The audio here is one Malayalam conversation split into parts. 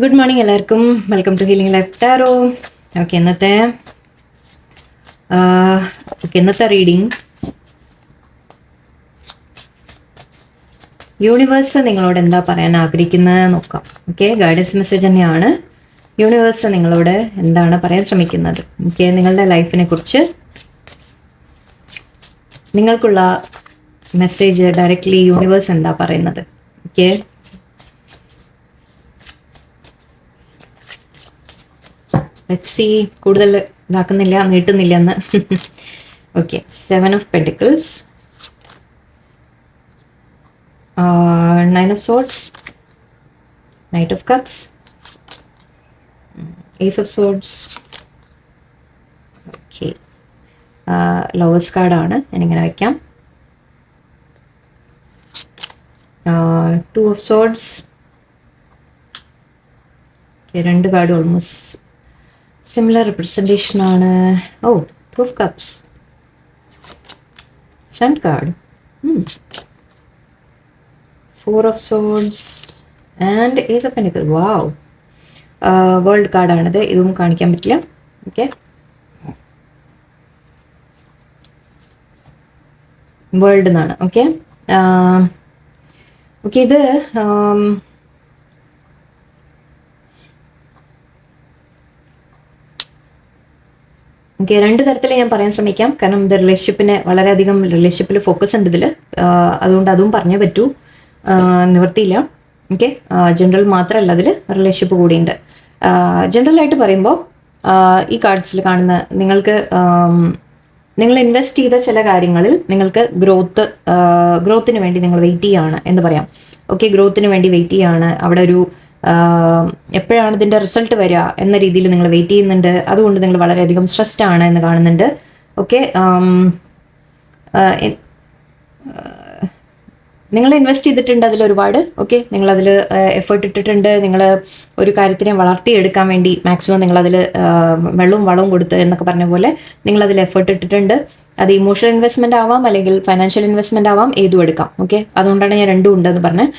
ഗുഡ് മോർണിംഗ് എല്ലാവർക്കും. Welcome to healing life tarot. Okay, ഇന്നത്തെ റീഡിങ് യൂണിവേഴ്സ് നിങ്ങളോട് എന്താ പറയാൻ ആഗ്രഹിക്കുന്നത് നോക്കാം. ഓക്കെ, ഗൈഡൻസ് മെസ്സേജ് തന്നെയാണ്. യൂണിവേഴ്സ് നിങ്ങളോട് എന്താണ് പറയാൻ ശ്രമിക്കുന്നത്? ഓക്കെ, നിങ്ങളുടെ ലൈഫിനെ കുറിച്ച് നിങ്ങൾക്കുള്ള മെസ്സേജ് ഡയറക്റ്റ്ലി യൂണിവേഴ്സ് എന്താ പറയുന്നത്? Okay, let's see. കൂടുതൽ ഇതാക്കുന്നില്ല, നീട്ടുന്നില്ല എന്ന്. Okay, 7 of pentacles, 9 of swords, knight of cups, ace of swords. Okay, lovers കാർഡാണ്, ഞാനിങ്ങനെ വയ്ക്കാം. 2 ഓഫ് സോർഡ്സ്. രണ്ട് കാർഡ് ഓൾമോസ്റ്റ് സിമിലർ റിപ്രസെൻറ്റേഷൻ ആണ്. Oh, 2 of cups, sun card, 4 of swords and ace of pentacle. Wow, world കാർഡാണിത്. ഇതും കാണിക്കാൻ പറ്റില്ല. ഓക്കെ, വേൾഡ് എന്നാണ്. ഓക്കെ, ഓക്കെ, ഇത് ഓക്കെ, രണ്ട് തരത്തിൽ ഞാൻ പറയാൻ ശ്രമിക്കാം. കാരണം ഇത് റിലേഷൻഷിപ്പിനെ വളരെയധികം റിലേഷൻഷിപ്പിൽ ഫോക്കസ് ഉണ്ട് ഇതിൽ. അതുകൊണ്ട് അതും പറഞ്ഞേ പറ്റൂ, നിവർത്തിയില്ല. ഓക്കെ, ജനറൽ മാത്രമല്ല, അതിൽ റിലേഷൻഷിപ്പ് കൂടിയുണ്ട്. ജനറലായിട്ട് പറയുമ്പോൾ ഈ കാർഡ്സിൽ കാണുന്ന നിങ്ങൾക്ക് നിങ്ങൾ ഇൻവെസ്റ്റ് ചെയ്ത ചില കാര്യങ്ങളിൽ നിങ്ങൾക്ക് ഗ്രോത്തിന് വേണ്ടി നിങ്ങൾ വെയിറ്റ് ചെയ്യുകയാണ് എന്ന് പറയാം. ഓക്കെ, ഗ്രോത്തിന് വേണ്ടി വെയിറ്റ് ചെയ്യുകയാണ്. അവിടെ ഒരു എപ്പോഴാണ് ഇതിൻ്റെ റിസൾട്ട് വരിക എന്ന രീതിയിൽ നിങ്ങൾ വെയിറ്റ് ചെയ്യുന്നുണ്ട്. അതുകൊണ്ട് നിങ്ങൾ വളരെയധികം സ്ട്രെസ്ഡ് ആണ് എന്ന് കാണുന്നുണ്ട്. ഓക്കെ, നിങ്ങൾ ഇൻവെസ്റ്റ് ചെയ്തിട്ടുണ്ട് അതിൽ ഒരുപാട്. ഓക്കെ, നിങ്ങളതിൽ എഫേർട്ട് ഇട്ടിട്ടുണ്ട്. നിങ്ങൾ ഒരു കാര്യത്തിനെ വളർത്തിയെടുക്കാൻ വേണ്ടി മാക്സിമം നിങ്ങളതിൽ വെള്ളവും വളവും കൊടുത്ത് എന്നൊക്കെ പറഞ്ഞ പോലെ നിങ്ങളതിൽ എഫേർട്ട് ഇട്ടിട്ടുണ്ട്. അത് ഇമോഷണൽ ഇൻവെസ്റ്റ്മെൻ്റ് ആവാം, അല്ലെങ്കിൽ ഫൈനാൻഷ്യൽ ഇൻവെസ്റ്റ്മെൻ്റ് ആവാം, ഏതും എടുക്കാം. ഓക്കെ, അതുകൊണ്ടാണ് ഞാൻ രണ്ടും ഉണ്ടെന്ന് പറഞ്ഞത്.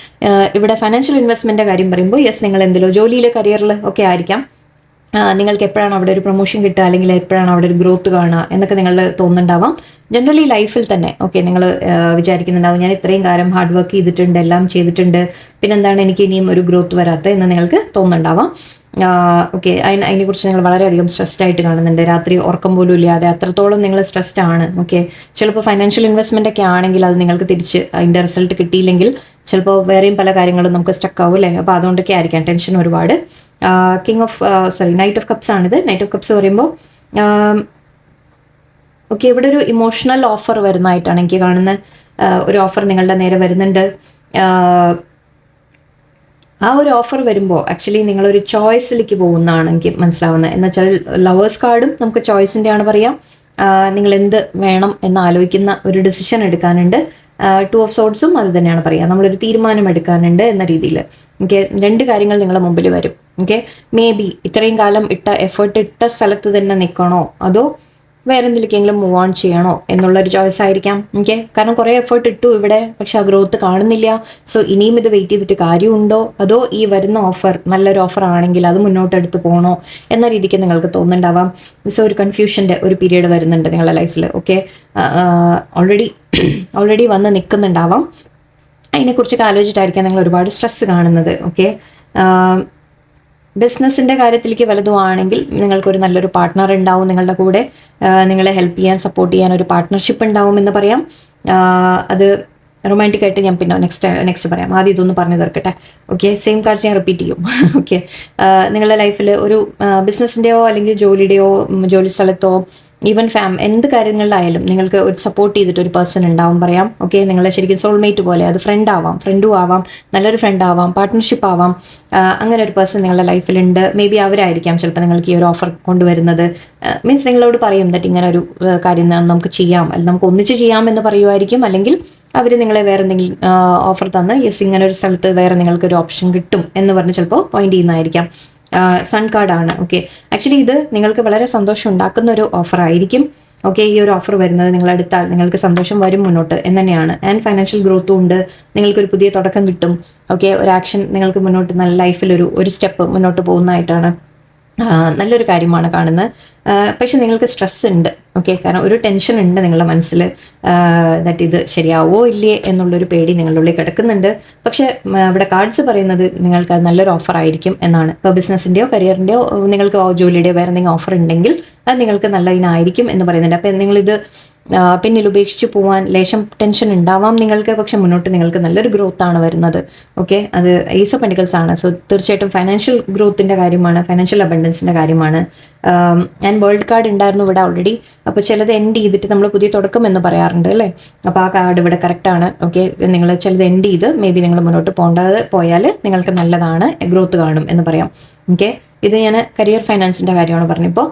ഇവിടെ ഫൈനാൻഷ്യൽ ഇൻവെസ്റ്റ്മെൻറ്റിൻ്റെ കാര്യം പറയുമ്പോൾ യെസ്, നിങ്ങൾ എന്തെല്ലോ ജോലിയിൽ കരിയറിൽ ഒക്കെ ആയിരിക്കാം. നിങ്ങൾക്ക് എപ്പോഴാണ് അവിടെ ഒരു പ്രൊമോഷൻ കിട്ടുക, അല്ലെങ്കിൽ എപ്പോഴാണ് അവിടെ ഒരു ഗ്രോത്ത് കാണുക എന്നൊക്കെ നിങ്ങൾ തോന്നുന്നുണ്ടാവാം. ജനറലി ലൈഫിൽ തന്നെ ഓക്കെ, നിങ്ങൾ വിചാരിക്കുന്നുണ്ടാവും ഞാൻ ഇത്രയും കാലം ഹാർഡ് വർക്ക് ചെയ്തിട്ടുണ്ട്, എല്ലാം ചെയ്തിട്ടുണ്ട്, പിന്നെന്താണ് എനിക്ക് ഇനിയും ഒരു ഗ്രോത്ത് വരാത്തത് എന്ന് നിങ്ങൾക്ക് തോന്നുന്നുണ്ടാവാം. ഓക്കെ, അതിനെക്കുറിച്ച് നിങ്ങൾ വളരെയധികം സ്ട്രെസ്ഡ് ആയിട്ട് കാണുന്നുണ്ട്. രാത്രി ഉറക്കം പോലും ഇല്ലാതെ അത്രത്തോളം നിങ്ങൾ സ്ട്രെസ്ഡ് ആണ്. ഓക്കെ, ചിലപ്പോൾ ഫൈനാൻഷ്യൽ ഇൻവെസ്റ്റ്മെൻ്റ് ഒക്കെ ആണെങ്കിൽ അത് നിങ്ങൾക്ക് തിരിച്ച് അതിൻ്റെ റിസൾട്ട് കിട്ടിയില്ലെങ്കിൽ ചിലപ്പോൾ വേറെയും പല കാര്യങ്ങളും നമുക്ക് സ്റ്റക്ക് ആവും അല്ലേ. അപ്പോൾ അതുകൊണ്ടൊക്കെ ആയിരിക്കാം ടെൻഷൻ ഒരുപാട്. നൈറ്റ് ഓഫ് കപ്സ് ആണിത്. നൈറ്റ് ഓഫ് കപ്സ് പറയുമ്പോൾ ഓക്കെ, ഇവിടെ ഒരു ഇമോഷണൽ ഓഫർ വരുന്നതായിട്ടാണ് എനിക്ക് കാണുന്നത്. ഒരു ഓഫർ നിങ്ങളുടെ നേരെ വരുന്നുണ്ട്. ആ ഒരു ഓഫർ വരുമ്പോൾ ആക്ച്വലി നിങ്ങളൊരു ചോയ്സിലേക്ക് പോകുന്നതാണ് എനിക്ക് മനസ്സിലാവുന്നത്. എന്ന് വെച്ചാൽ ലവേഴ്സ് കാർഡും നമുക്ക് ചോയ്സിൻ്റെ ആണ് പറയാം. നിങ്ങൾ എന്ത് വേണം എന്ന് ആലോചിക്കുന്ന ഒരു ഡിസിഷൻ എടുക്കാനുണ്ട്. 2 ഓഫ് സോർഡ്സും അത് തന്നെയാണ് പറയുക. നമ്മളൊരു തീരുമാനം എടുക്കാനുണ്ട് എന്ന രീതിയിൽ. ഓക്കെ, രണ്ട് കാര്യങ്ങൾ നിങ്ങളുടെ മുമ്പിൽ വരും. ഓക്കെ, മേ ബി ഇത്രയും കാലം എഫേർട്ട് ഇട്ട സ്ഥലത്ത് തന്നെ നിൽക്കണോ, അതോ വേറെ എന്തിലേക്കെങ്കിലും മൂവ് ഓൺ ചെയ്യണോ എന്നുള്ളൊരു ചോയ്സ് ആയിരിക്കാം. ഓക്കെ, കാരണം കുറേ എഫേർട്ട് ഇട്ടു ഇവിടെ, പക്ഷെ ആ ഗ്രോത്ത് കാണുന്നില്ല. സോ ഇനിയും ഇത് വെയിറ്റ് ചെയ്തിട്ട് കാര്യമുണ്ടോ, അതോ ഈ വരുന്ന ഓഫർ നല്ലൊരു ഓഫർ ആണെങ്കിൽ അത് മുന്നോട്ടെടുത്ത് പോകണോ എന്ന രീതിക്ക് നിങ്ങൾക്ക് തോന്നുന്നുണ്ടാവാം. സോ ഒരു കൺഫ്യൂഷൻ്റെ ഒരു പീരീഡ് വരുന്നുണ്ട് നിങ്ങളുടെ ലൈഫിൽ. ഓക്കെ, ഓൾറെഡി വന്ന് നിൽക്കുന്നുണ്ടാവാം. അതിനെക്കുറിച്ചൊക്കെ ആലോചിച്ചിട്ടായിരിക്കാം നിങ്ങൾ ഒരുപാട് സ്ട്രെസ് കാണുന്നത്. ഓക്കെ, ബിസിനസ്സിൻ്റെ കാര്യത്തിലേക്ക് വലുതുമാണെങ്കിൽ നിങ്ങൾക്കൊരു നല്ലൊരു പാർട്ട്ണർ ഉണ്ടാവും നിങ്ങളുടെ കൂടെ. നിങ്ങളെ ഹെൽപ്പ് ചെയ്യാൻ, സപ്പോർട്ട് ചെയ്യാൻ ഒരു പാർട്ട്ണർഷിപ്പ് ഉണ്ടാവും എന്ന് പറയാം. അത് റൊമാൻറ്റിക് ആയിട്ട് ഞാൻ പിന്നെ നെക്സ്റ്റ് പറയാം. ആദ്യം ഇതൊന്ന് പറഞ്ഞു തീർക്കട്ടെ. ഓക്കെ, സെയിം കാർഡ്സ് ഞാൻ റിപ്പീറ്റ് ചെയ്യും. ഓക്കെ, നിങ്ങളുടെ ലൈഫിൽ ഒരു ബിസിനസ്സിൻ്റെയോ അല്ലെങ്കിൽ ജോലി സ്ഥലത്തോ ഈവൻ എന്ത് കാര്യങ്ങളിലായാലും നിങ്ങൾക്ക് ഒരു സപ്പോർട്ട് ചെയ്തിട്ട് ഒരു പേഴ്സൺ ഉണ്ടാവും പറയാം. ഓക്കെ, നിങ്ങളെ ശരിക്കും സോൾമേറ്റ് പോലെ, അത് ഫ്രണ്ടും ആവാം, നല്ലൊരു ഫ്രണ്ട് ആവാം, പാർട്ട്ണർഷിപ്പ് ആവാം. അങ്ങനെ ഒരു പേഴ്സൺ നിങ്ങളുടെ ലൈഫിലുണ്ട്. മേ ബി അവരായിരിക്കാം ചിലപ്പോൾ നിങ്ങൾക്ക് ഈ ഒരു ഓഫർ കൊണ്ടുവരുന്നത്. മീൻസ് നിങ്ങളോട് പറയും ദറ്റ് ഇങ്ങനെ ഒരു കാര്യം നമുക്ക് ചെയ്യാം, അല്ലെങ്കിൽ നമുക്ക് ഒന്നിച്ച് ചെയ്യാം എന്ന് പറയുമായിരിക്കും. അല്ലെങ്കിൽ അവർ നിങ്ങളെ വേറെ എന്തെങ്കിലും ഓഫർ തന്ന് യെസ് ഇങ്ങനെ ഒരു സ്ഥലത്ത് വേറെ നിങ്ങൾക്കൊരു ഓപ്ഷൻ കിട്ടും എന്ന് പറഞ്ഞ് ചിലപ്പോൾ പോയിന്റ് ചെയ്യുന്നതായിരിക്കാം. സൺ കാർഡാണ്. ഓക്കെ, ആക്ച്വലി ഇത് നിങ്ങൾക്ക് വളരെ സന്തോഷം ഉണ്ടാക്കുന്ന ഒരു ഓഫർ ആയിരിക്കും. ഓക്കെ, ഈ ഒരു ഓഫർ വരുന്നത് നിങ്ങൾ എടുത്താൽ നിങ്ങൾക്ക് സന്തോഷം വരും മുന്നോട്ട് എന്ന് തന്നെയാണ്. ആൻഡ് ഫൈനാൻഷ്യൽ ഗ്രോത്തും ഉണ്ട്, നിങ്ങൾക്കൊരു പുതിയ തുടക്കം കിട്ടും. ഓക്കെ, ഒരു ആക്ഷൻ നിങ്ങൾക്ക് മുന്നോട്ട് നല്ല ലൈഫിൽ ഒരു സ്റ്റെപ്പ് മുന്നോട്ട് പോകുന്നതായിട്ടാണ് നല്ലൊരു കാര്യമാണ് കാണുന്നത്. പക്ഷെ നിങ്ങൾക്ക് സ്ട്രെസ് ഉണ്ട്. ഓക്കെ, കാരണം ഒരു ടെൻഷൻ ഉണ്ട് നിങ്ങളുടെ മനസ്സിൽ, ദാറ്റ് ഇത് ശരിയാവോ ഇല്ലേ എന്നുള്ളൊരു പേടി നിങ്ങളുടെ ഉള്ളിൽ കിടക്കുന്നുണ്ട്. പക്ഷെ ഇവിടെ കാർഡ്സ് പറയുന്നത് നിങ്ങൾക്ക് അത് നല്ലൊരു ഓഫർ ആയിരിക്കും എന്നാണ്. ഇപ്പോൾ ബിസിനസ്സിൻ്റെയോ കരിയറിൻ്റെയോ നിങ്ങൾക്ക് ജോലിയുടെയോ വേറെ എന്തെങ്കിലും ഓഫർ ഉണ്ടെങ്കിൽ അത് നിങ്ങൾക്ക് നല്ലതിനായിരിക്കും എന്ന് പറയുന്നുണ്ട്. അപ്പോൾ നിങ്ങളിത് പിന്നിൽ ഉപേക്ഷിച്ച് പോകാൻ ലേശം ടെൻഷൻ ഉണ്ടാവാം നിങ്ങൾക്ക്, പക്ഷെ മുന്നോട്ട് നിങ്ങൾക്ക് നല്ലൊരു ഗ്രോത്ത് ആണ് വരുന്നത്. ഓക്കെ, അത് ഏസ് ഓഫ് പെൻറ്റിക്കിൾസ് ആണ്. സോ തീർച്ചയായിട്ടും ഫൈനാൻഷ്യൽ ഗ്രോത്തിൻ്റെ കാര്യമാണ്, ഫൈനാൻഷ്യൽ അബണ്ടൻസിൻ്റെ കാര്യമാണ്. ആൻഡ് വേൾഡ് കാർഡ് ഉണ്ടായിരുന്നു ഇവിടെ ഓൾറെഡി. അപ്പോൾ ചിലത് എൻഡ് ചെയ്തിട്ട് നമ്മൾ പുതിയ തുടക്കം എന്ന് പറയാറുണ്ട് അല്ലേ, അപ്പോൾ ആ കാർഡ് ഇവിടെ കറക്റ്റാണ്. ഓക്കെ, നിങ്ങൾ ചിലത് എൻഡ് ചെയ്ത് മേ ബി നിങ്ങൾ മുന്നോട്ട് പോയാൽ നിങ്ങൾക്ക് നല്ലതാണ്, ഗ്രോത്ത് കാണും എന്ന് പറയാം. ഓക്കെ, ഇത് ഞാൻ കരിയർ ഫൈനാൻസിൻ്റെ കാര്യമാണ് പറഞ്ഞപ്പോൾ.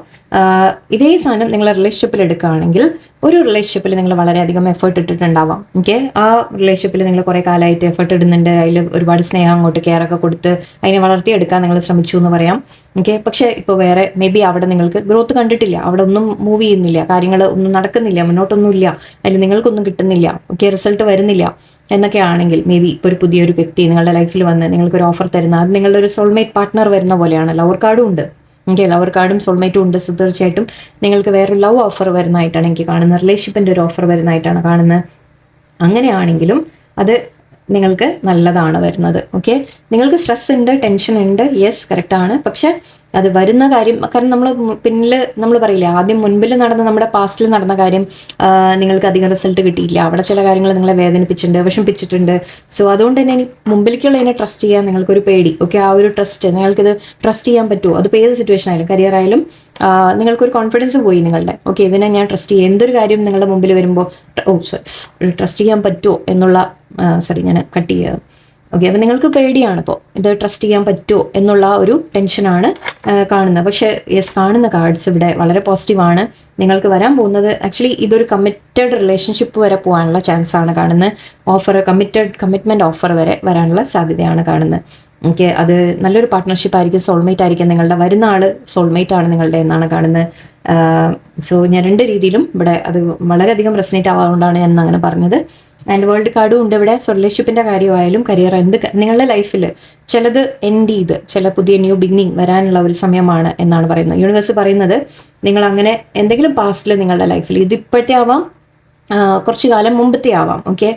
ഇതേ സാധനം നിങ്ങൾ റിലേഷൻഷിപ്പിൽ എടുക്കുകയാണെങ്കിൽ, ഒരു റിലേഷൻഷിപ്പിൽ നിങ്ങൾ വളരെയധികം എഫേർട്ട് ഇട്ടിട്ടുണ്ടാവാം. ഓക്കെ, ആ റിലേഷൻഷിപ്പിൽ നിങ്ങൾ കുറേ കാലമായിട്ട് എഫേർട്ട് ഇടുന്നുണ്ട്, അതിൽ ഒരുപാട് സ്നേഹം അങ്ങോട്ട് കെയർ ഒക്കെ കൊടുത്ത് അതിനെ വളർത്തിയെടുക്കാൻ നിങ്ങൾ ശ്രമിച്ചു എന്ന് പറയാം. ഓക്കെ, പക്ഷേ ഇപ്പോൾ വേറെ മേ ബി അവിടെ നിങ്ങൾക്ക് ഗ്രോത്ത് കണ്ടിട്ടില്ല, അവിടെ ഒന്നും മൂവ് ചെയ്യുന്നില്ല, കാര്യങ്ങൾ ഒന്നും നടക്കുന്നില്ല, മുന്നോട്ടൊന്നുമില്ല, അതിൽ നിങ്ങൾക്കൊന്നും കിട്ടുന്നില്ല. ഓക്കെ, റിസൾട്ട് വരുന്നില്ല എന്നൊക്കെ ആണെങ്കിൽ മേ ബി ഇപ്പോൾ ഒരു പുതിയൊരു വ്യക്തി നിങ്ങളുടെ ലൈഫിൽ വന്ന് നിങ്ങൾക്കൊരു ഓഫർ തരുന്ന, അത് നിങ്ങളുടെ ഒരു സോൾമേറ്റ് പാർട്ട്ണർ വരുന്ന പോലെയാണ്. ലവർ കാർഡും ഉണ്ട്. ഓക്കെ, ലവർ കാർഡും സോൾമേറ്റും ഉണ്ട്. സോ തീർച്ചയായിട്ടും നിങ്ങൾക്ക് വേറൊരു ലവ് ഓഫർ വരുന്നതായിട്ടാണ് എനിക്ക് കാണുന്നത്, റിലേഷൻഷിപ്പിൻ്റെ ഒരു ഓഫർ വരുന്നതായിട്ടാണ് കാണുന്നത്. അങ്ങനെയാണെങ്കിലും അത് നിങ്ങൾക്ക് നല്ലതാണ് വരുന്നത്. ഓക്കെ, നിങ്ങൾക്ക് സ്ട്രെസ് ഉണ്ട്, ടെൻഷൻ ഉണ്ട്, യെസ് കറക്റ്റാണ്. പക്ഷെ അത് വരുന്ന കാര്യം, കാരണം നമ്മൾ പിന്നിൽ നമ്മൾ പറയില്ലേ, ആദ്യം മുൻപിൽ നടന്ന നമ്മുടെ പാസ്റ്റിൽ നടന്ന കാര്യം നിങ്ങൾക്ക് അധികം റിസൾട്ട് കിട്ടിയില്ല, അവിടെ ചില കാര്യങ്ങൾ നിങ്ങളെ വേദനിപ്പിച്ചിട്ടുണ്ട്, വിഷമിപ്പിച്ചിട്ടുണ്ട്. സോ അതുകൊണ്ട് തന്നെ ഇനി മുമ്പിലേക്കുള്ളതിനെ ട്രസ്റ്റ് ചെയ്യാൻ നിങ്ങൾക്കൊരു പേടി. ഓക്കെ, ആ ഒരു ട്രസ്റ്റ്, നിങ്ങൾക്കിത് ട്രസ്റ്റ് ചെയ്യാൻ പറ്റുമോ, അതിപ്പോൾ ഏത് സിറ്റുവേഷൻ ആയാലും, കരിയർ ആയാലും നിങ്ങൾക്കൊരു കോൺഫിഡൻസ് പോയി നിങ്ങളുടെ. ഓക്കെ, ഇതിനെ ഞാൻ ട്രസ്റ്റ് ചെയ്യും, എന്തൊരു കാര്യം നിങ്ങളുടെ മുമ്പിൽ വരുമ്പോൾ ട്രസ്റ്റ് ചെയ്യാൻ പറ്റുമോ എന്നുള്ള ഞാൻ കട്ട് ചെയ്യുക. ഓക്കെ, അപ്പോൾ നിങ്ങൾക്ക് പേടിയാണ് ഇപ്പോൾ ഇത് ട്രസ്റ്റ് ചെയ്യാൻ പറ്റുമോ എന്നുള്ള ഒരു ടെൻഷനാണ് കാണുന്നത്. പക്ഷേ യെസ്, കാണുന്ന കാർഡ്സ് ഇവിടെ വളരെ പോസിറ്റീവാണ്. നിങ്ങൾക്ക് വരാൻ പോകുന്നത് ആക്ച്വലി ഇതൊരു കമ്മിറ്റഡ് റിലേഷൻഷിപ്പ് വരെ പോകാനുള്ള ചാൻസ് ആണ് കാണുന്നത്. കമ്മിറ്റ്മെൻറ്റ് ഓഫർ വരെ വരാനുള്ള സാധ്യതയാണ് കാണുന്നത്. ഓക്കെ, അത് നല്ലൊരു പാർട്ട്ണർഷിപ്പ് ആയിരിക്കും, സോൾമേറ്റ് ആയിരിക്കും നിങ്ങളുടെ, വരുന്ന ആൾ സോൾമേറ്റ് ആണ് നിങ്ങളുടെ എന്നാണ് കാണുന്നത്. സോ ഞാൻ രണ്ട് രീതിയിലും ഇവിടെ അത് വളരെയധികം റെസനേറ്റ് ആവാറുകൊണ്ടാണ് ഞാൻ അങ്ങനെ പറഞ്ഞത്. ആൻഡ് വേൾഡ് കാർഡും ഉണ്ട് ഇവിടെ. സോ റിലേഷൻഷിപ്പിൻ്റെ കാര്യമായാലും കരിയർ, നിങ്ങളുടെ ലൈഫിൽ ചിലത് എൻഡ് ചെയ്ത് ചില പുതിയ ന്യൂ ബിഗിനിങ് വരാനുള്ള ഒരു സമയമാണ് എന്നാണ് പറയുന്നത്. യൂണിവേഴ്സ് പറയുന്നത് നിങ്ങൾ അങ്ങനെ എന്തെങ്കിലും പാസ്റ്റിൽ നിങ്ങളുടെ ലൈഫിൽ, ഇതിപ്പോഴത്തെ ആവാം, കുറച്ച് കാലം മുമ്പത്തെ ആവാം, ഓക്കെ,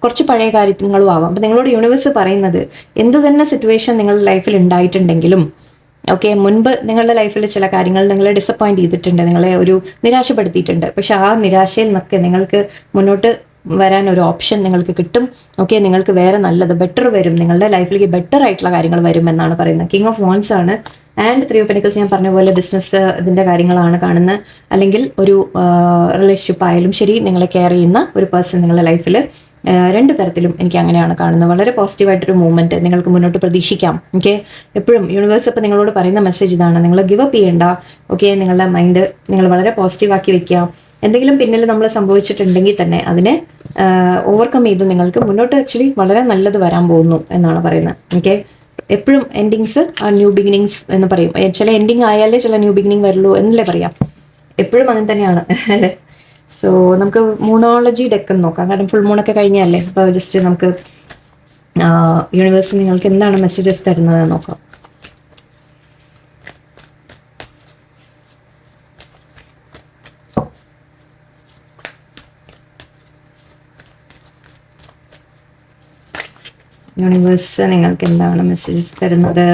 കുറച്ച് പഴയ കാര്യങ്ങളും ആവാം. അപ്പം നിങ്ങളോട് യൂണിവേഴ്സ് പറയുന്നത് എന്ത് തന്നെ സിറ്റുവേഷൻ നിങ്ങളുടെ ലൈഫിൽ ഉണ്ടായിട്ടുണ്ടെങ്കിലും, ഓക്കെ, മുൻപ് നിങ്ങളുടെ ലൈഫിൽ ചില കാര്യങ്ങൾ നിങ്ങളെ ഡിസപ്പോയിൻറ്റ് ചെയ്തിട്ടുണ്ട്, നിങ്ങളെ ഒരു നിരാശപ്പെടുത്തിയിട്ടുണ്ട്. പക്ഷെ ആ നിരാശയിൽ നിന്നൊക്കെ നിങ്ങൾക്ക് മുന്നോട്ട് വരാൻ ഒരു ഓപ്ഷൻ നിങ്ങൾക്ക് കിട്ടും. ഓക്കെ, നിങ്ങൾക്ക് വേറെ നല്ലത് ബെറ്റർ വരും, നിങ്ങളുടെ ലൈഫിലേക്ക് ബെറ്റർ ആയിട്ടുള്ള കാര്യങ്ങൾ വരും എന്നാണ് പറയുന്നത്. കിങ് ഓഫ് വാൻഡ്സ് ആണ്. ആൻഡ് 3 ഓഫ് പെന്റിക്കിൾസ് ഞാൻ പറഞ്ഞ പോലെ ബിസിനസ് ഇതിൻ്റെ കാര്യങ്ങളാണ് കാണുന്നത്. അല്ലെങ്കിൽ ഒരു റിലേഷൻഷിപ്പ് ആയാലും ശരി, നിങ്ങളെ കെയർ ചെയ്യുന്ന ഒരു പേഴ്സൺ നിങ്ങളുടെ ലൈഫിൽ, രണ്ട് തരത്തിലും എനിക്ക് അങ്ങനെയാണ് കാണുന്നത്. വളരെ പോസിറ്റീവായിട്ടൊരു മൂവ്മെൻറ്റ് നിങ്ങൾക്ക് മുന്നോട്ട് പ്രതീക്ഷിക്കാം. ഓക്കെ, എപ്പോഴും യൂണിവേഴ്സ് ഇപ്പോൾ നിങ്ങളോട് പറയുന്ന മെസ്സേജ് ഇതാണ്, നിങ്ങൾ ഗിവ് അപ്പ് ചെയ്യേണ്ട. ഓക്കെ, നിങ്ങളുടെ മൈൻഡ് നിങ്ങൾ വളരെ പോസിറ്റീവാക്കി വെക്കുക. എന്തെങ്കിലും പിന്നിൽ നമ്മൾ സംഭവിച്ചിട്ടുണ്ടെങ്കിൽ തന്നെ അതിനെ ഓവർകം ചെയ്ത് നിങ്ങൾക്ക് മുന്നോട്ട് ആക്ച്വലി വളരെ നല്ലത് വരാൻ പോകുന്നു എന്നാണ് പറയുന്നത്. ഓക്കെ, എപ്പോഴും എൻഡിങ്സ് ആ ന്യൂ ബിഗിനിങ്സ് എന്ന് പറയും. ചില എൻഡിങ് ആയാലേ ചില ന്യൂ ബിഗിനിങ് വരുള്ളൂ എന്നല്ലേ പറയാം, എപ്പോഴും അങ്ങനെ തന്നെയാണ് അല്ലേ. സോ നമുക്ക് മൂണോളജി ഡെക്ക് നോക്കാം, കാരണം ഫുൾ മൂണൊക്കെ കഴിഞ്ഞല്ലേ. അപ്പോൾ ജസ്റ്റ് നമുക്ക് യൂണിവേഴ്സ് നിങ്ങൾക്ക് എന്താണ് മെസ്സേജസ് തരുന്നത് നോക്കാം. യൂണിവേഴ്സ് നിങ്ങൾക്ക് എന്താണ് മെസ്സേജസ് തരുന്നത്?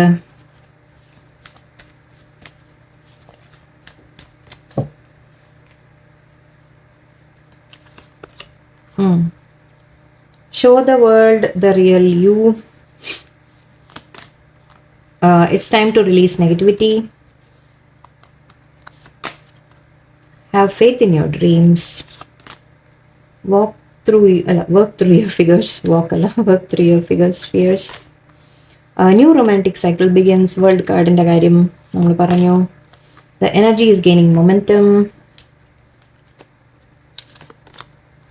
Show the world the real you. It's time to release negativity. Have faith in your dreams. Work through your figures. Work through your figures. Fears. A new romantic cycle begins. World card in the karyam nammal paranju. The energy is gaining momentum.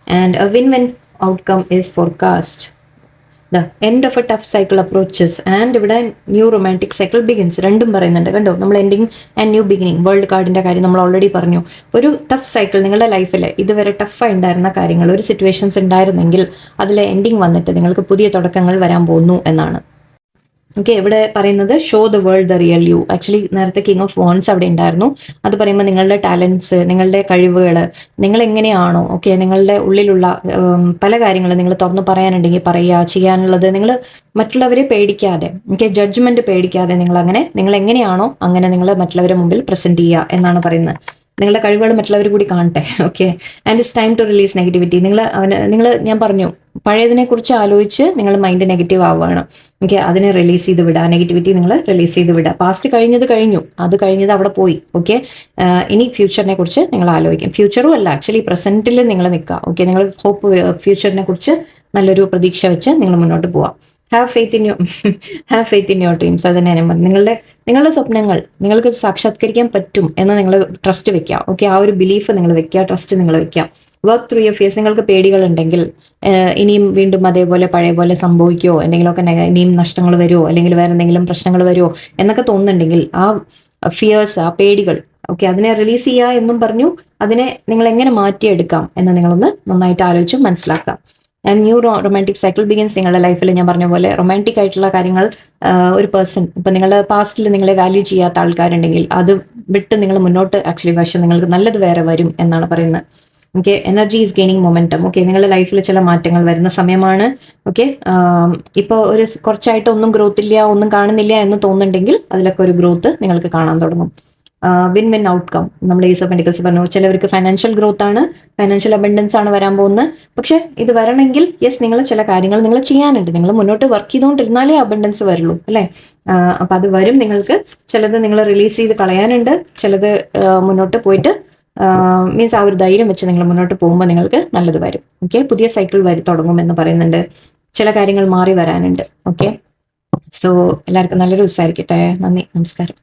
And a win-win outcome is forecast. The end of A tough cycle approaches and ഇവിടെ ന്യൂ റൊമാൻറ്റിക് സൈക്കിൾ ബിഗിൻസ് രണ്ടും പറയുന്നുണ്ട്. കണ്ടോ, നമ്മൾ ending and new beginning, world കാർഡിന്റെ കാര്യം നമ്മൾ ഓൾറെഡി പറഞ്ഞു. ഒരു ടഫ് സൈക്കിൾ നിങ്ങളുടെ ലൈഫിൽ ഇതുവരെ ടഫായി ഉണ്ടായിരുന്ന കാര്യങ്ങൾ, ഒരു സിറ്റുവേഷൻസ് ഉണ്ടായിരുന്നെങ്കിൽ അതിലെ എൻഡിങ് വന്നിട്ട് നിങ്ങൾക്ക് പുതിയ തുടക്കങ്ങൾ വരാൻ പോകുന്നു എന്നാണ്. ഓക്കെ, ഇവിടെ പറയുന്നത് show the world the real U. Actually നേരത്തെ കിങ് ഓഫ് വോൺസ് അവിടെ ഉണ്ടായിരുന്നു. അത് പറയുമ്പോൾ നിങ്ങളുടെ ടാലൻസ്, നിങ്ങളുടെ കഴിവുകൾ, നിങ്ങൾ എങ്ങനെയാണോ, ഓക്കെ, നിങ്ങളുടെ ഉള്ളിലുള്ള പല കാര്യങ്ങളും നിങ്ങൾ തുറന്നു പറയാനുണ്ടെങ്കിൽ പറയുക, ചെയ്യാനുള്ളത് നിങ്ങൾ മറ്റുള്ളവരെ പേടിക്കാതെ, ഓക്കെ, ജഡ്ജ്മെന്റ് പേടിക്കാതെ നിങ്ങൾ എങ്ങനെയാണോ അങ്ങനെ നിങ്ങൾ മറ്റുള്ളവരുടെ മുമ്പിൽ പ്രസന്റ് ചെയ്യുക എന്നാണ് പറയുന്നത്. നിങ്ങളുടെ കഴിവുകൾ മറ്റുള്ളവർ കൂടി കാണട്ടെ. Okay, and it's time to release negativity. ഞാൻ പറഞ്ഞു, പഴയതിനെ കുറിച്ച് ആലോചിച്ച് നിങ്ങൾ മൈൻഡ് നെഗറ്റീവ് ആവുകയാണ്. ഓക്കെ, അതിനെ റിലീസ് ചെയ്ത് വിടുക, നെഗറ്റിവിറ്റി നിങ്ങൾ റിലീസ് ചെയ്ത് വിടുക. പാസ്റ്റ് കഴിഞ്ഞു, അത് കഴിഞ്ഞത് അവിടെ പോയി. ഓക്കെ, ഇനി ഫ്യൂച്ചറിനെ കുറിച്ച് നിങ്ങൾ ആലോചിക്കും. ഫ്യൂച്ചറും അല്ല, ആക്ച്വലി പ്രസന്റിൽ നിങ്ങൾ നിൽക്കുക. ഓക്കെ, നിങ്ങൾ ഹോപ്പ്, ഫ്യൂച്ചറിനെ കുറിച്ച് നല്ലൊരു പ്രതീക്ഷ വെച്ച് നിങ്ങൾ മുന്നോട്ട് പോവാം. Have faith in your dreams. അത് തന്നെ ഞാൻ പറഞ്ഞു. നിങ്ങളുടെ സ്വപ്നങ്ങൾ നിങ്ങൾക്ക് സാക്ഷാത്കരിക്കാൻ പറ്റും എന്ന് നിങ്ങൾ ട്രസ്റ്റ് വെക്കുക. ഓക്കെ, ആ ഒരു ബിലീഫ് നിങ്ങൾ വെക്കുക, ട്രസ്റ്റ് നിങ്ങൾ വെക്കുക. Work through your fears. നിങ്ങൾക്ക് പേടികളുണ്ടെങ്കിൽ ഇനിയും വീണ്ടും അതേപോലെ പഴയ പോലെ സംഭവിക്കുമോ, എന്തെങ്കിലുമൊക്കെ ഇനിയും നഷ്ടങ്ങൾ വരുമോ, അല്ലെങ്കിൽ വേറെ എന്തെങ്കിലും പ്രശ്നങ്ങൾ വരുമോ എന്നൊക്കെ തോന്നുന്നുണ്ടെങ്കിൽ ആ ഫിയേഴ്സ്, ആ പേടികൾ, ഓക്കെ, അതിനെ റിലീസ് ചെയ്യുക എന്നും പറഞ്ഞു. അതിനെ നിങ്ങൾ എങ്ങനെ മാറ്റിയെടുക്കാം എന്ന് നിങ്ങളൊന്ന് നന്നായിട്ട് ആലോചിച്ച് മനസ്സിലാക്കാം. And new romantic cycle begins. നിങ്ങളുടെ ലൈഫിൽ ഞാൻ പറഞ്ഞ പോലെ റൊമാൻറ്റിക് ആയിട്ടുള്ള കാര്യങ്ങൾ, ഒരു പേഴ്സൺ, ഇപ്പം നിങ്ങളുടെ പാസ്റ്റിൽ നിങ്ങളെ വാല്യൂ ചെയ്യാത്ത ആൾക്കാരുണ്ടെങ്കിൽ അത് വിട്ട് നിങ്ങൾ മുന്നോട്ട് ആക്ച്വലി പക്ഷേ നിങ്ങൾക്ക് നല്ലത് വേറെ വരും എന്നാണ് പറയുന്നത്. Okay, energy is gaining momentum. Okay, നിങ്ങളുടെ ലൈഫിൽ ചില മാറ്റങ്ങൾ വരുന്ന സമയമാണ്. ഓക്കെ, ഇപ്പോൾ കുറച്ചായിട്ട് ഒന്നും ഗ്രോത്ത് ഇല്ല, ഒന്നും കാണുന്നില്ല എന്ന് തോന്നുന്നുണ്ടെങ്കിൽ അതിലൊക്കെ ഒരു ഗ്രോത്ത് നിങ്ങൾക്ക് കാണാൻ തുടങ്ങും. Win win outcome. നമ്മൾ ഏസ് ഓഫ് പെന്റിക്കിൾസ് പറഞ്ഞു, ചിലവർക്ക് ഫൈനാൻഷ്യൽ ഗ്രോത്ത് ആണ്, ഫൈനാൻഷ്യൽ അബൻഡൻസ് ആണ് വരാൻ പോകുന്നത്. പക്ഷെ ഇത് വരണമെങ്കിൽ നിങ്ങൾ ചില കാര്യങ്ങൾ നിങ്ങൾ ചെയ്യാനുണ്ട്. നിങ്ങൾ മുന്നോട്ട് വർക്ക് ചെയ്തുകൊണ്ടിരുന്നാലേ അബൻഡൻസ് വരുള്ളൂ, അല്ലേ? അപ്പൊ അത് വരും. നിങ്ങൾക്ക് ചിലത് നിങ്ങൾ റിലീസ് ചെയ്ത് കളയാനുണ്ട്, ചിലത് മുന്നോട്ട് പോയിട്ട് മീൻസ് ആ ഒരു ധൈര്യം വെച്ച് നിങ്ങൾ മുന്നോട്ട് പോകുമ്പോൾ നിങ്ങൾക്ക് നല്ലത് വരും. ഓക്കെ, പുതിയ സൈക്കിൾ തുടങ്ങുമെന്ന് പറയുന്നുണ്ട്. ചില കാര്യങ്ങൾ മാറി വരാനുണ്ട്. ഓക്കെ, സോ എല്ലാവർക്കും നല്ലൊരു ദിവസമായിരിക്കട്ടെ. നന്ദി, നമസ്കാരം.